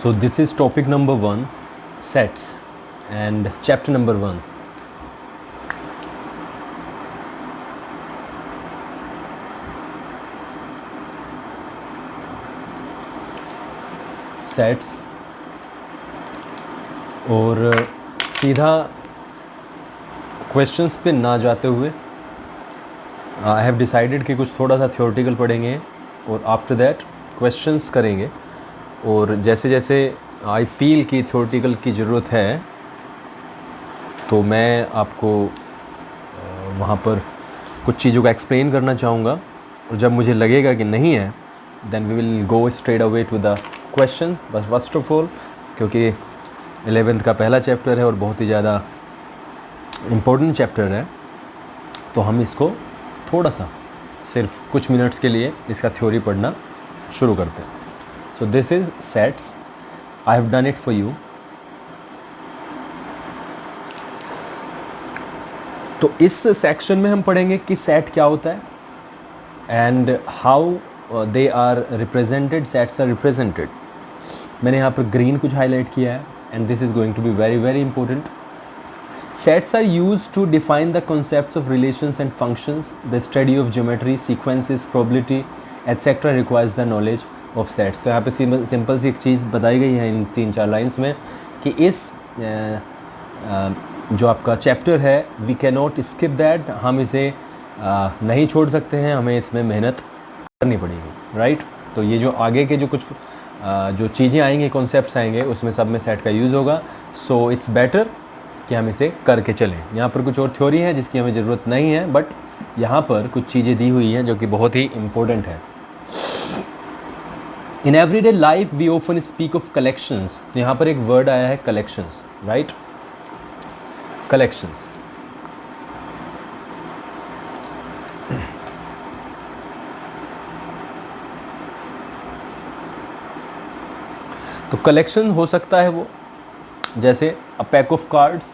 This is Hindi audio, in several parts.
So this is topic number 1, sets, and chapter number 1. Sets. और सीधा क्वेश्चंस पे ना जाते हुए आई हैव डिसाइडेड कि कुछ थोड़ा सा थ्योरेटिकल पढ़ेंगे और आफ्टर दैट क्वेश्चंस करेंगे। और जैसे जैसे आई फील कि थ्योरेटिकल की ज़रूरत है तो मैं आपको वहाँ पर कुछ चीज़ों का एक्सप्लेन करना चाहूँगा, और जब मुझे लगेगा कि नहीं है then we will go straight away to the question. बस फर्स्ट ऑफ ऑल क्योंकि 11th का पहला चैप्टर है और बहुत ही ज़्यादा इम्पोर्टेंट चैप्टर है, तो हम इसको थोड़ा सा सिर्फ कुछ मिनट्स के लिए इसका थ्योरी पढ़ना शुरू करते हैं। So this is sets, I have done it for you. तो इस सेक्शन में हम पढ़ेंगे कि सेट क्या होता है and how they are represented, sets are represented. मैंने यहाँ पर ग्रीन कुछ हाईलाइट किया है and this is going to be very very important. Sets are used to define the concepts of relations and functions. The study of geometry, sequences, probability, etc. requires the knowledge of sets. तो यहाँ पे सिंपल सी एक चीज़ बताई गई है इन 3-4 लाइन्स में कि इस जो आपका चैप्टर है we can not skip that, हम इसे नहीं छोड़ सकते हैं, हमें इसमें मेहनत करनी पड़ेगी, राइट। तो ये जो आगे के जो कुछ जो चीज़ें आएंगी, कॉन्सेप्ट्स आएंगे, उसमें सब में सेट का यूज़ होगा। सो इट्स बेटर कि हम इसे करके चलें। यहाँ पर कुछ और थ्योरी है जिसकी हमें ज़रूरत नहीं है, बट यहाँ पर कुछ चीज़ें दी हुई हैं जो कि बहुत ही इम्पोर्टेंट है। In everyday life we often speak of collections. यहाँ पर एक वर्ड आया है कलेक्शंस, राइट, कलेक्शंस। तो कलेक्शन हो सकता है वो जैसे a pack of cards,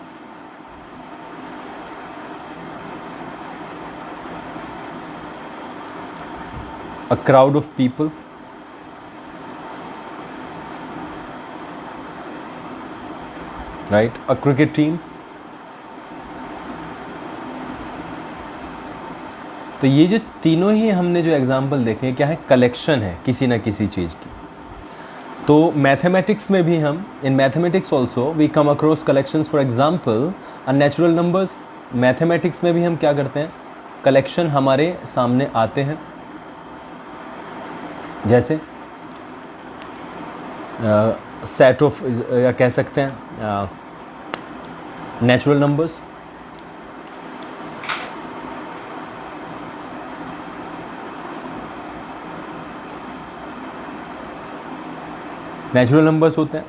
a crowd of people, right, a cricket team। तो ये जो तीनों ही हमने जो एग्जाम्पल देखे हैं क्या है, कलेक्शन है किसी ना किसी चीज़ की। तो मैथमेटिक्स में भी हम, in mathematics also we come across collections. For example a natural numbers, mathematics में भी हम क्या करते हैं, कलेक्शन हमारे सामने आते हैं। जैसे सेट ऑफ या कह सकते हैं नेचुरल नंबर्स, नेचुरल नंबर्स होते हैं,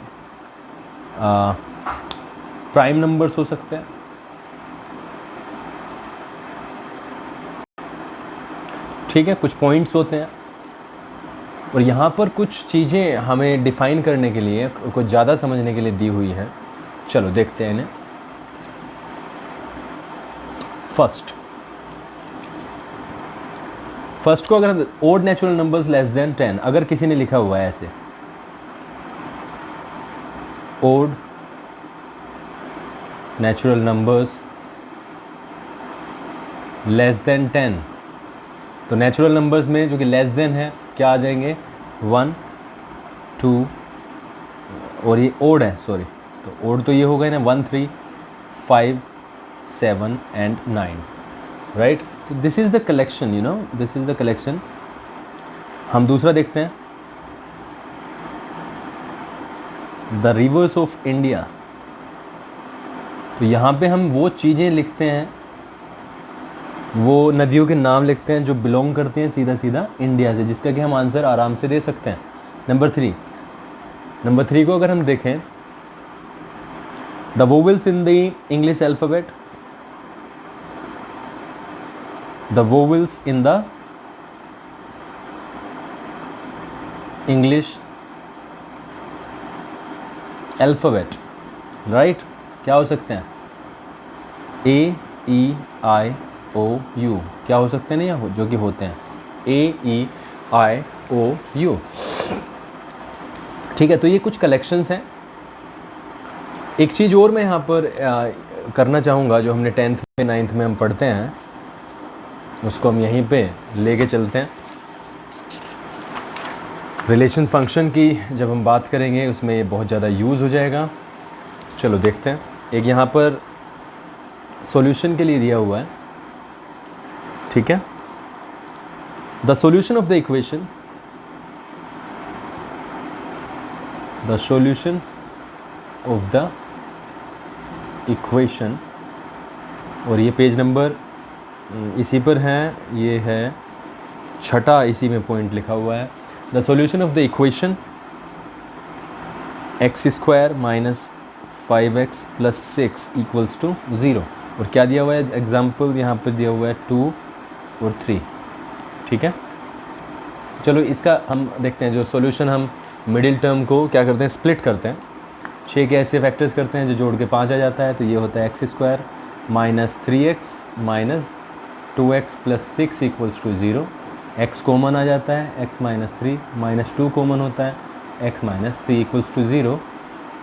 प्राइम नंबर्स हो सकते हैं, ठीक है, कुछ पॉइंट्स होते हैं। और यहाँ पर कुछ चीज़ें हमें डिफ़ाइन करने के लिए, कुछ ज़्यादा समझने के लिए दी हुई हैं। चलो देखते हैं इन्हें। फर्स्ट को अगर odd natural numbers less than 10, अगर किसी ने लिखा हुआ है ऐसे odd natural numbers less than 10, तो नेचुरल नंबर्स में जो कि लेस देन है क्या आ जाएंगे, 1, 2, और ये ओड है, सॉरी, तो ओड तो ये हो गए ना 1, 3, 5, 7 एंड 9, राइट। तो this is the collection, you know, this is the collection. हम दूसरा देखते हैं, द रिवर्स ऑफ इंडिया। तो यहाँ पे हम वो चीज़ें लिखते हैं, वो नदियों के नाम लिखते हैं जो बिलोंग करते हैं सीधा सीधा इंडिया से, जिसका कि हम आंसर आराम से दे सकते हैं। नंबर 3 को अगर हम देखें, the vowels in the English alphabet, the vowels in the English alphabet, right, क्या हो सकते हैं, A, E, I, O, U, क्या हो सकते हैं ना, जो कि होते हैं A, E, I, O, U, ठीक है, तो ये कुछ कलेक्शंस हैं। एक चीज़ और मैं यहाँ पर करना चाहूँगा, जो हमने 10th में 9th में हम पढ़ते हैं, उसको हम यहीं पे लेके चलते हैं। रिलेशन फंक्शन की जब हम बात करेंगे उसमें ये बहुत ज़्यादा यूज़ हो जाएगा। चलो देखते हैं। एक यहाँ पर सॉल्यूशन के लिए दिया हुआ है, ठीक है। The solution of the equation, the solution of the equation, और ये पेज नंबर इसी पर है, ये है 6, इसी में पॉइंट लिखा हुआ है। The solution of the equation x² minus 5x plus 6 equals to 0। और क्या दिया हुआ है, एग्जाम्पल यहाँ पर दिया हुआ है 2 और 3, ठीक है। चलो इसका हम देखते हैं। जो सॉल्यूशन, हम मिडिल टर्म को क्या करते हैं, स्प्लिट करते हैं। 6 के ऐसे फैक्टर्स करते हैं जो जोड़ के 5 आ जाता है, तो ये होता है x² minus 3x minus 2x plus 6 equals to 0। x common आ जाता है, x माइनस 3 माइनस 2 कॉमन होता है, x minus 3 equals to 0।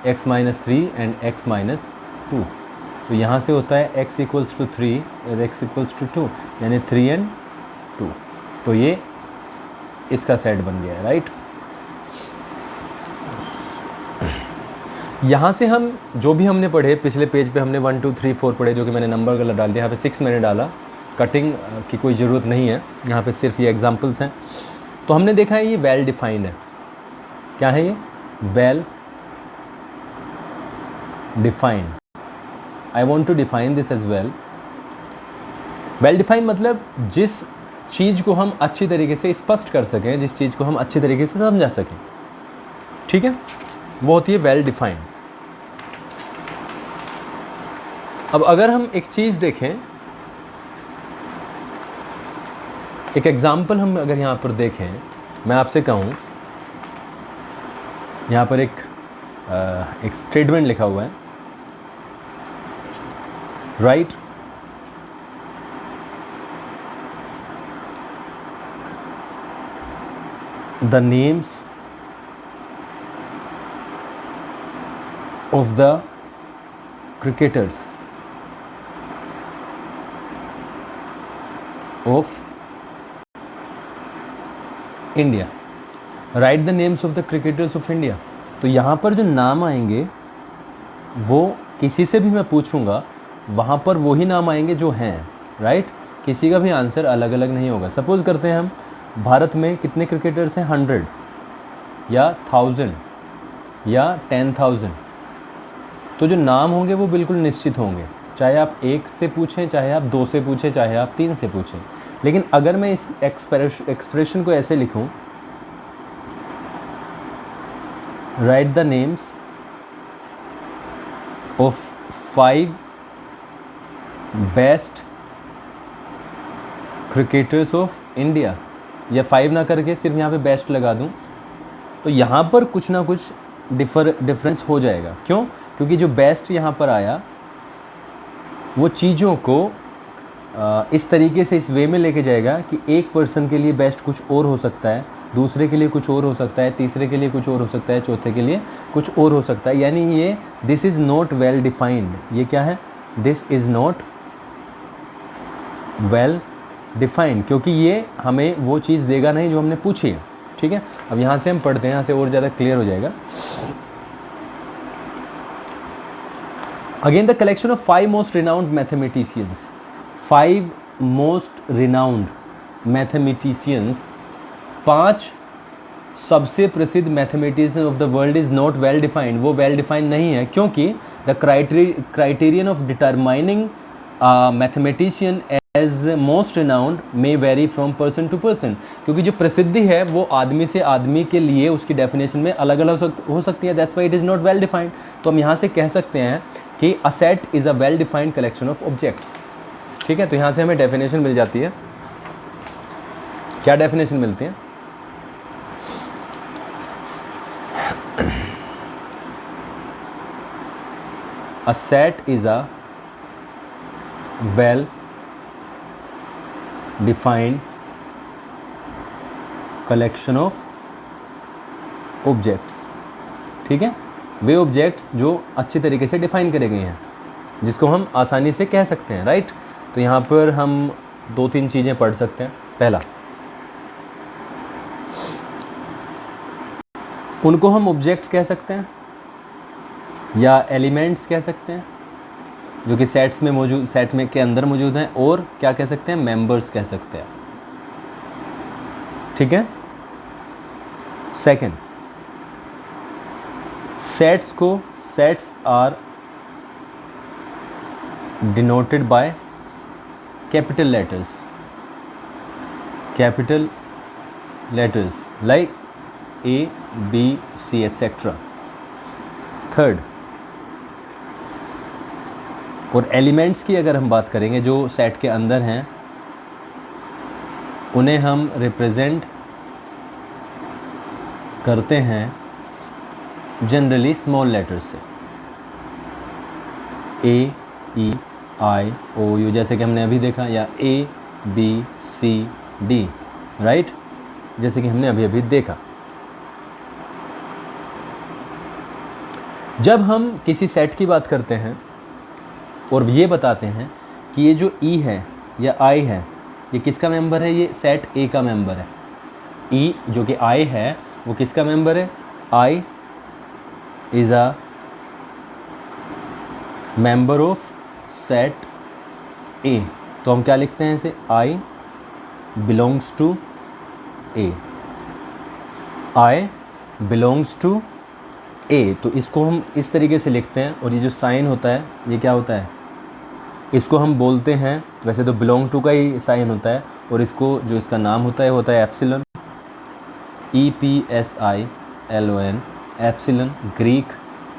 x minus 3 and x minus 2, तो यहाँ से होता है x इक्वल्स टू 3 और x इक्वल्स टू 2, यानी 3 एंड 2। तो ये इसका सेट बन गया है, राइट। यहाँ से हम जो भी हमने पढ़े, पिछले पेज पे हमने 1 2 3 4 पढ़े, जो कि मैंने नंबर गलत डाल दिया, यहाँ पे 6 मैंने डाला। कटिंग की कोई ज़रूरत नहीं है, यहाँ पे सिर्फ ये एग्जांपल्स हैं। तो हमने देखा है ये वेल डिफाइंड है। क्या है ये? Well defined. I want to define this as well. Well defined मतलब जिस चीज़ को हम अच्छी तरीके से स्पष्ट कर सकें, जिस चीज़ को हम अच्छी तरीके से समझा सकें, ठीक है, वो होती है वेल डिफाइंड। अब अगर हम एक चीज़ देखें, एक एग्जाम्पल हम अगर यहाँ पर देखें, मैं आपसे कहूँ, यहाँ पर एक स्टेटमेंट लिखा हुआ है, right. The names of the cricketers of India. Write the names of the cricketers of India. तो यहाँ पर जो नाम आएंगे वो किसी से भी मैं पूछूंगा, वहाँ पर वही नाम आएंगे जो हैं, राइट। किसी का भी आंसर अलग अलग नहीं होगा। सपोज करते हैं हम, भारत में कितने क्रिकेटर्स हैं, 100 या 1000 या 10,000, तो जो नाम होंगे वो बिल्कुल निश्चित होंगे, चाहे आप 1 से पूछें, चाहे आप 2 से पूछें, चाहे आप 3 से पूछें। लेकिन अगर मैं इस एक्सप्रेशन को ऐसे लिखूं, right the names of 5 best cricketers of India, या 5 ना करके सिर्फ यहाँ पे बेस्ट लगा दूं, तो यहाँ पर कुछ ना कुछ डिफरेंस हो जाएगा। क्यों? क्योंकि जो बेस्ट यहाँ पर आया वो चीज़ों को इस तरीके से, इस वे में लेके जाएगा कि एक पर्सन के लिए बेस्ट कुछ और हो सकता है, दूसरे के लिए कुछ और हो सकता है, तीसरे के लिए कुछ और हो सकता है, चौथे के लिए कुछ और हो सकता है। यानी ये this is not well defined. ये क्या है? This is not well defined, क्योंकि ये हमें वो चीज़ देगा नहीं जो हमने पूछी है, ठीक है। अब यहाँ से हम पढ़ते हैं, यहाँ से और ज़्यादा क्लियर हो जाएगा। Again, the collection of 5 most renowned mathematicians. 5 most renowned mathematicians. 5 सबसे प्रसिद्ध mathematicians of the world is not well defined. वो well defined नहीं है, क्योंकि the criterion of determining a mathematician as most renowned may vary from person to person. क्योंकि जो प्रसिद्धि है वो आदमी से आदमी के लिए उसकी डेफिनेशन में अलग अलग हो सकती है। That's why it is not well defined. तो हम यहाँ से कह सकते हैं कि a set is a well defined collection of objects, ठीक है। तो यहाँ से हमें डेफिनेशन मिल जाती है। क्या डेफिनेशन मिलती है? A set is a well defined collection of objects. ठीक है, वे ऑब्जेक्ट्स जो अच्छी तरीके से डिफाइन करे गए हैं, जिसको हम आसानी से कह सकते हैं, राइट। तो यहाँ पर हम 2-3 चीज़ें पढ़ सकते हैं। पहला, उनको हम ऑब्जेक्ट्स कह सकते हैं या एलिमेंट्स कह सकते हैं, जो कि सेट में के अंदर मौजूद हैं, और क्या कह सकते हैं, मेंबर्स कह सकते हैं, ठीक है। Second, sets are denoted by capital letters like A, B, C etc. Third, और एलिमेंट्स की अगर हम बात करेंगे जो सेट के अंदर हैं, उन्हें हम रिप्रेजेंट करते हैं जनरली स्मॉल लेटर से, A, E, I, O, U, जैसे कि हमने अभी देखा, या A, B, C, D, right, जैसे कि हमने अभी देखा। जब हम किसी सेट की बात करते हैं और ये बताते हैं कि ये जो E है या I है, ये किसका मेंबर है, ये सेट A का मेंबर है। E जो कि I है वो किसका मेंबर है, I is a member of set A। तो हम क्या लिखते हैं इसे, I belongs to A, I belongs to A। तो इसको हम इस तरीके से लिखते हैं, और ये जो साइन होता है ये क्या होता है, इसको हम बोलते हैं, वैसे तो बिलोंग टू का ही साइन होता है, और इसको जो इसका नाम होता है एप्सिलॉन, EPSILON, एप्सिलॉन ग्रीक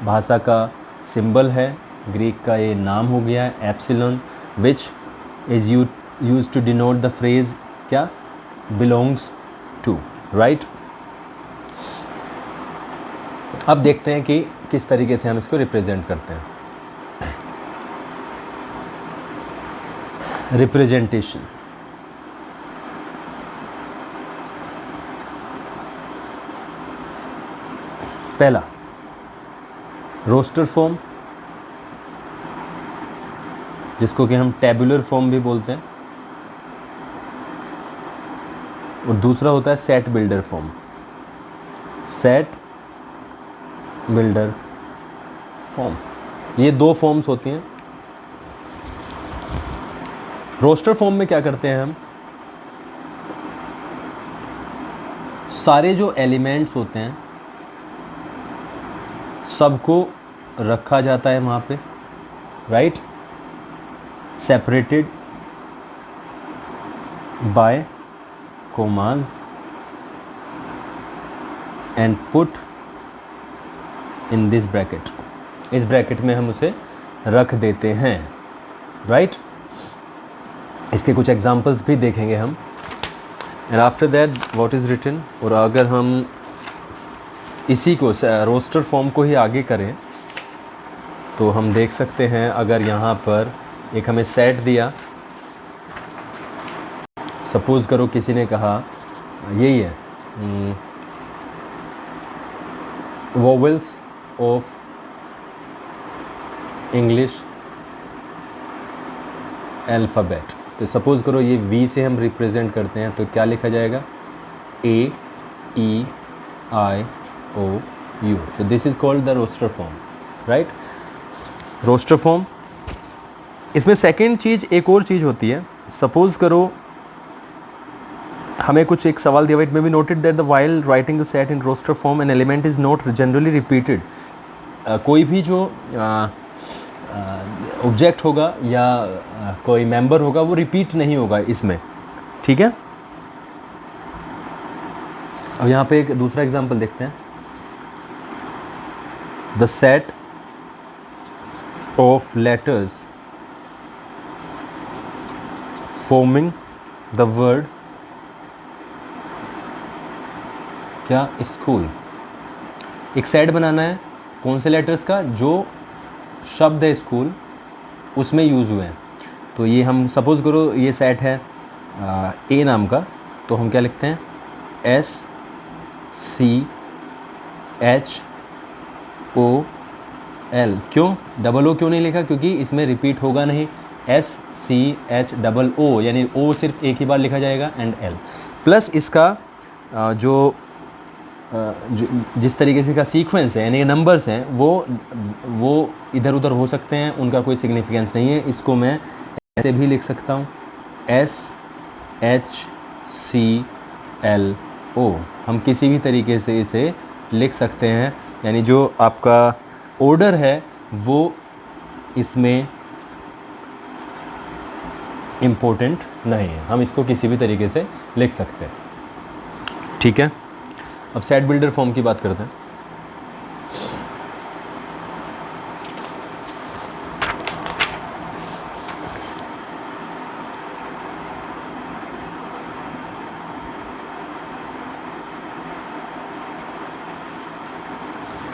भाषा का सिंबल है, ग्रीक का ये नाम हो गया है epsilon, which is use to denote the phrase क्या, बिलोंग्स टू, राइट। अब देखते हैं कि किस तरीके से हम इसको रिप्रेजेंट करते हैं। रिप्रेजेंटेशन, पहला रोस्टर फॉर्म, जिसको कि हम टेबुलर फॉर्म भी बोलते हैं, और दूसरा होता है set builder form. Set builder form, ये दो फॉर्म्स होती हैं। रोस्टर फॉर्म में क्या करते हैं हम, सारे जो एलिमेंट्स होते हैं सबको रखा जाता है वहाँ पे, right, separated by commas and put in this bracket. इस ब्रैकेट में हम उसे रख देते हैं, राइट। इसके कुछ एग्जांपल्स भी देखेंगे हम, and after that what is written. और अगर हम इसी को रोस्टर फॉर्म को ही आगे करें तो हम देख सकते हैं, अगर यहाँ पर एक हमें सेट दिया, सपोज़ करो किसी ने कहा यही है वोवेल्स ऑफ इंग्लिश अल्फ़ाबेट, तो सपोज़ करो ये V से हम रिप्रेजेंट करते हैं, तो क्या लिखा जाएगा, A E I O U। so this is called the roster form, right। Roster form. इसमें सेकेंड चीज़, एक और चीज़ होती है, सपोज़ करो हमें कुछ एक सवाल दिया, it may be noted that the while writing the set in roster form an element is not generally repeated. कोई भी जो ऑब्जेक्ट होगा या कोई मेंबर होगा वो रिपीट नहीं होगा इसमें, ठीक है। अब यहाँ पे एक दूसरा एग्जांपल देखते हैं, the set of letters forming the word क्या, स्कूल। एक सेट बनाना है कौन से लेटर्स का, जो शब्द है स्कूल उसमें यूज़ हुए हैं। तो ये हम सपोज़ करो ये सेट है ए नाम का, तो हम क्या लिखते हैं, SCH ओ एल। क्यों डबल ओ क्यों नहीं लिखा? क्योंकि इसमें रिपीट होगा नहीं। S C H double O यानी ओ सिर्फ एक ही बार लिखा जाएगा एंड एल प्लस इसका जिस तरीके से का सीक्वेंस है यानी नंबर्स हैं वो इधर उधर हो सकते हैं, उनका कोई सिग्निफिकेंस नहीं है। इसको मैं ऐसे भी लिख सकता हूँ S H C L O. हम किसी भी तरीके से इसे लिख सकते हैं, यानी जो आपका ऑर्डर है वो इसमें इम्पोर्टेंट नहीं है, हम इसको किसी भी तरीके से लिख सकते हैं। ठीक है, अब सेट बिल्डर फॉर्म की बात करते हैं।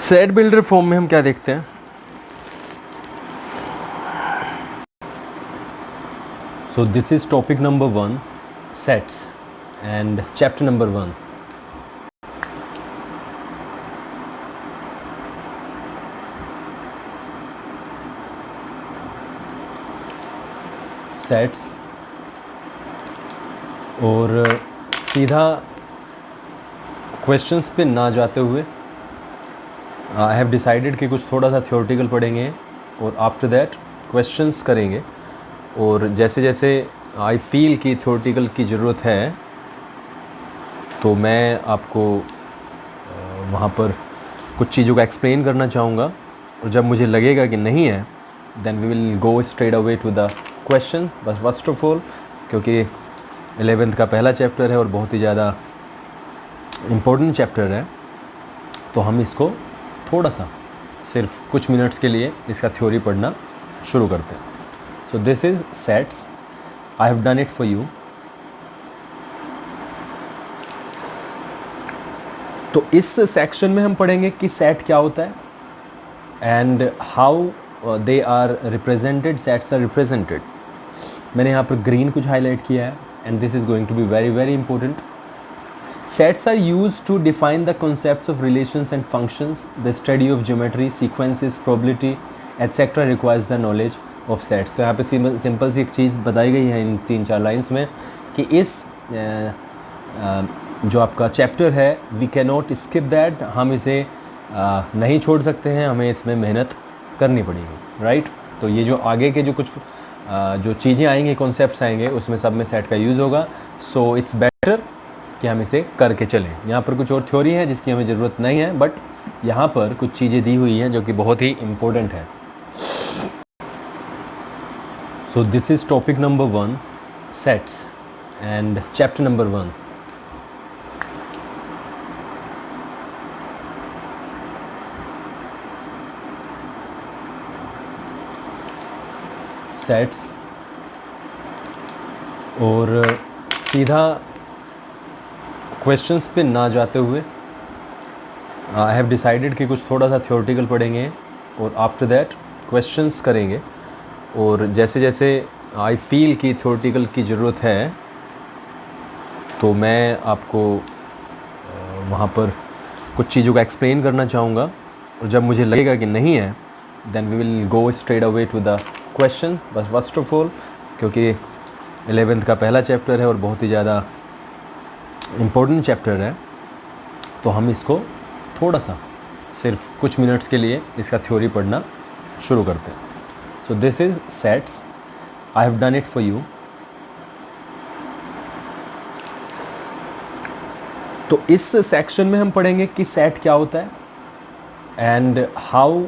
सेट बिल्डर फॉर्म में हम क्या देखते हैं? So this is topic number 1 sets and chapter number 1। Sets और सीधा क्वेश्चंस पे ना जाते हुए आई हैव डिसाइडेड कि कुछ थोड़ा सा थ्योरेटिकल पढ़ेंगे और आफ्टर दैट क्वेश्चंस करेंगे। और जैसे जैसे आई फील कि थ्योरेटिकल की ज़रूरत है तो मैं आपको वहाँ पर कुछ चीज़ों का एक्सप्लेन करना चाहूँगा, और जब मुझे लगेगा कि नहीं है then we will go straight away to the question. बस फर्स्ट ऑफ ऑल क्योंकि 11th का पहला चैप्टर है और बहुत ही ज़्यादा इम्पोर्टेंट चैप्टर है, तो हम इसको थोड़ा सा सिर्फ कुछ मिनट्स के लिए इसका थ्योरी पढ़ना शुरू करते हैं। So this is sets, I have done it for you. तो इस सेक्शन में हम पढ़ेंगे कि सेट क्या होता है and how they are represented, sets are represented. मैंने यहाँ पर ग्रीन कुछ हाईलाइट किया है and this is going to be very very important. Sets are used to define the concepts of relations and functions. The study of geometry, sequences, probability, etc. requires the knowledge of sets. तो यहाँ पे सिंपल सी एक चीज़ बताई गई है इन 3-4 लाइन्स में कि इस जो आपका चैप्टर है we can not skip that, हम इसे नहीं छोड़ सकते हैं, हमें इसमें मेहनत करनी पड़ेगी, राइट। तो ये जो आगे के जो कुछ जो चीज़ें आएंगी, कॉन्सेप्ट्स आएंगे, उसमें सब में सेट का यूज़ होगा। सो इट्स बेटर कि हम इसे करके चलें। यहाँ पर कुछ और थ्योरी है जिसकी हमें ज़रूरत नहीं है, बट यहाँ पर कुछ चीज़ें दी हुई हैं जो कि बहुत ही इम्पोर्टेंट है। So this is topic number 1 sets and chapter number 1। Sets और सीधा क्वेश्चंस पे ना जाते हुए आई हैव डिसाइडेड कि कुछ थोड़ा सा थ्योरेटिकल पढ़ेंगे और आफ्टर दैट क्वेश्चंस करेंगे। और जैसे जैसे आई फील कि थ्योरेटिकल की ज़रूरत है तो मैं आपको वहाँ पर कुछ चीज़ों का एक्सप्लेन करना चाहूँगा, और जब मुझे लगेगा कि नहीं है then we will go straight away to the question. बस फर्स्ट ऑफ ऑल क्योंकि 11th का पहला चैप्टर है और बहुत ही ज़्यादा इम्पोर्टेंट चैप्टर है, तो हम इसको थोड़ा सा सिर्फ कुछ मिनट्स के लिए इसका थ्योरी पढ़ना शुरू करते हैं। So this is sets, I have done it for you. तो इस सेक्शन में हम पढ़ेंगे कि सेट क्या होता है and how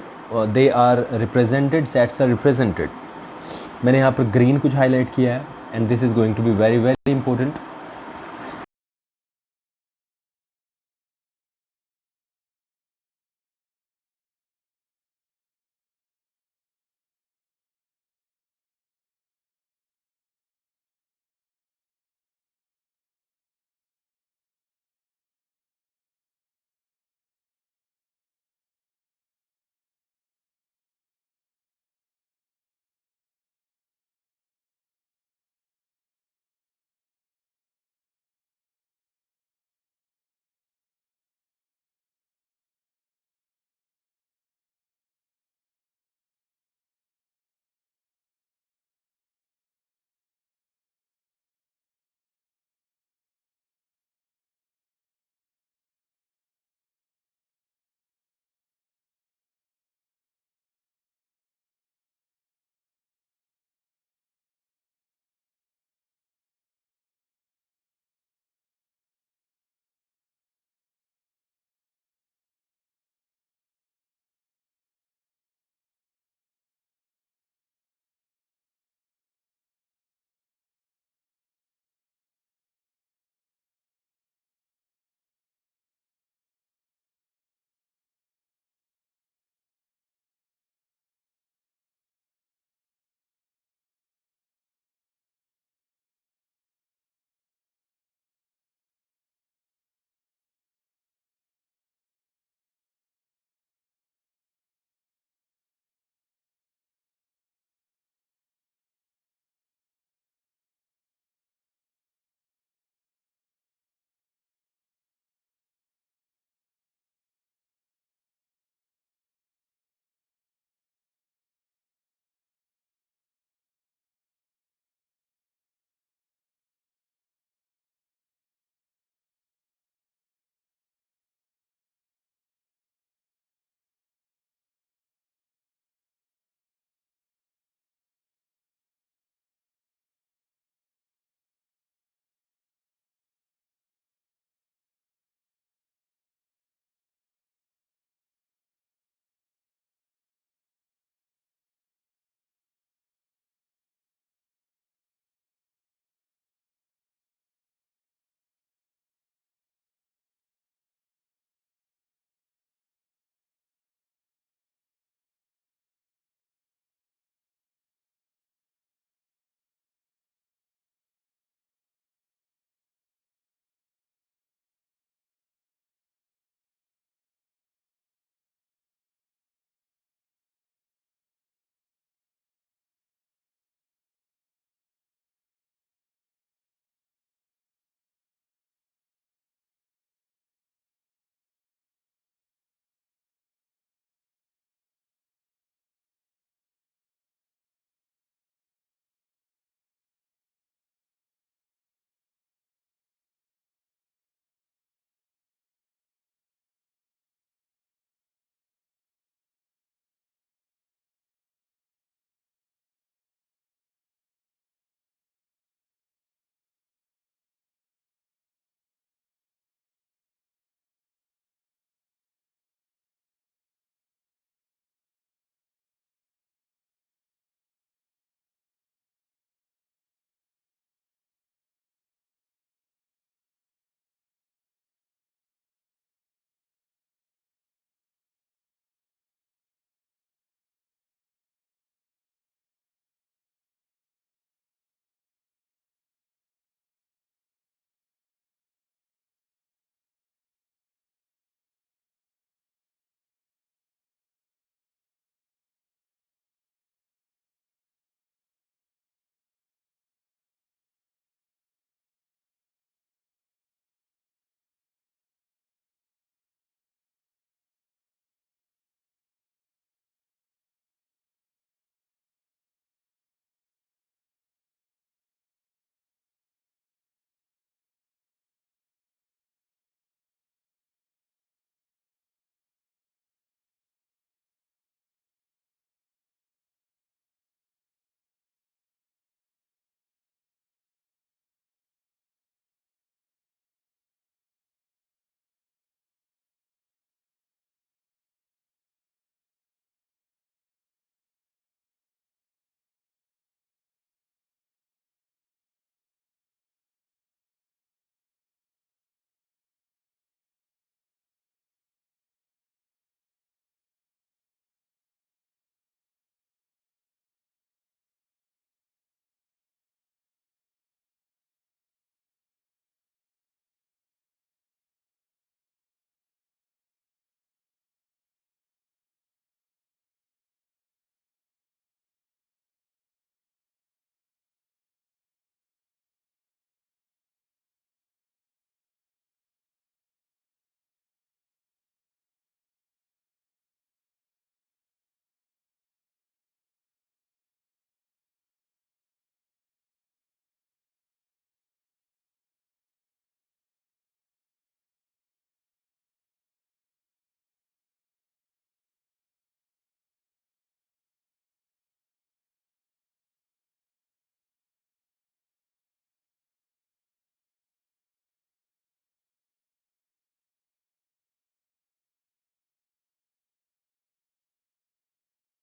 they are represented, sets are represented. मैंने यहाँ पर ग्रीन कुछ हाईलाइट किया है and this is going to be very very important.